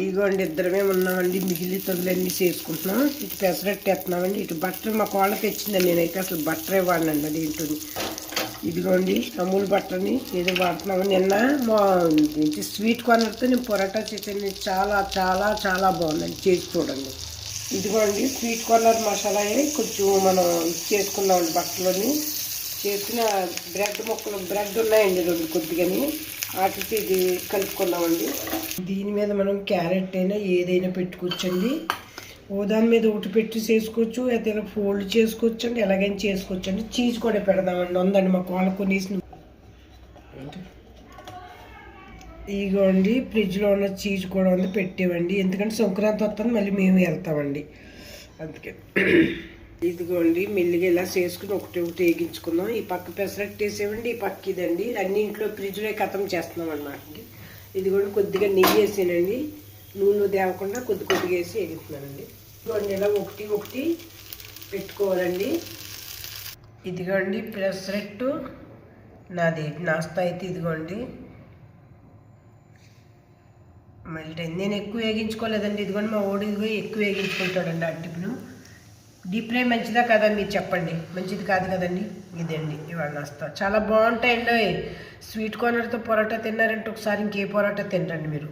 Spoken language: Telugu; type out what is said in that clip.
ఇదిగోండి ఇద్దరమే ఉన్నామండి, మిగిలి తొలన్నీ చేసుకుంటున్నాం. ఇటు పెసరట్టు వేస్తున్నామండి. ఇటు బట్టర్ మా కోళ్ళ తెచ్చిందండి, నేనైతే అసలు బట్టరే వాడినండి అది ఏంటని. ఇదిగోండి అమూల్ బట్టర్ని ఏదో వాడుతున్నాము. నిన్న మా స్వీట్ కార్నర్తో నేను పొరాటా చేసాను, చాలా చాలా చాలా బాగుందండి, చేసి చూడండి. ఇదిగోండి స్వీట్ కార్నర్ మసాలా కొంచెం మనం చేసుకున్నామండి. బట్టలోని చేసిన బ్రెడ్ ముక్కలు, బ్రెడ్ ఉన్నాయండి రెండు కొద్దిగాని, వాటికి ఇది కలుపుకున్నామండి. దీని మీద మనం క్యారెట్ అయినా ఏదైనా పెట్టుకోవచ్చండి. దాని మీద ఒకటి పెట్టి చేసుకోవచ్చు, అయితే ఇలా ఫోల్డ్ చేసుకోవచ్చు అండి, ఎలాగైనా చేసుకోవచ్చు అండి. చీజ్ కూడా పెడదామండి, ఉందండి మాకు వాళ్ళ కొనేసిన. ఇదిగోండి ఫ్రిడ్జ్లో ఉన్న చీజ్ కూడా ఉంది, పెట్టేవండి. ఎందుకంటే సంక్రాంతి వస్తుంది, మళ్ళీ మేము వెళ్తామండి అందుకే. ఇదిగోండి మెల్లిగా ఇలా చేసుకుని ఒకటి ఒకటి వేగించుకుందాం. ఈ పక్క పెసరట్టు వేసేవండి, ఈ పక్క ఇదండి. అన్ని ఇంట్లో ఫ్రిడ్జ్లో ఖతం చేస్తున్నాం అన్నమాట. ఇదిగోండి కొద్దిగా నెయ్యి వేసానండి, నూనె తేవకుండా కొద్ది కొద్దిగా వేసి వేగుతున్నానండి. ఇదిగోండి ఇలా ఒకటి ఒకటి పెట్టుకోవాలండి. ఇదిగోండి పెసరట్టు నాది నాస్తా అయితే ఇదిగోండి మళ్ళీ నేను ఎక్కువ వేగించుకోలేదండి. ఇదిగోండి మా ఓడి ఇదిగో ఎక్కువ వేగించుకుంటాడండి. ఆ టిఫిన్ డీప్ ఫ్రై మంచిదా కదా మీరు చెప్పండి, మంచిది కాదు కదండి. ఇదండి ఇవాళ నాస్తా, చాలా బాగుంటాయండి. స్వీట్ కార్నర్తో పొరాటా తిన్నారంటే ఒకసారి ఇంకే పొరాటా తినరండి మీరు.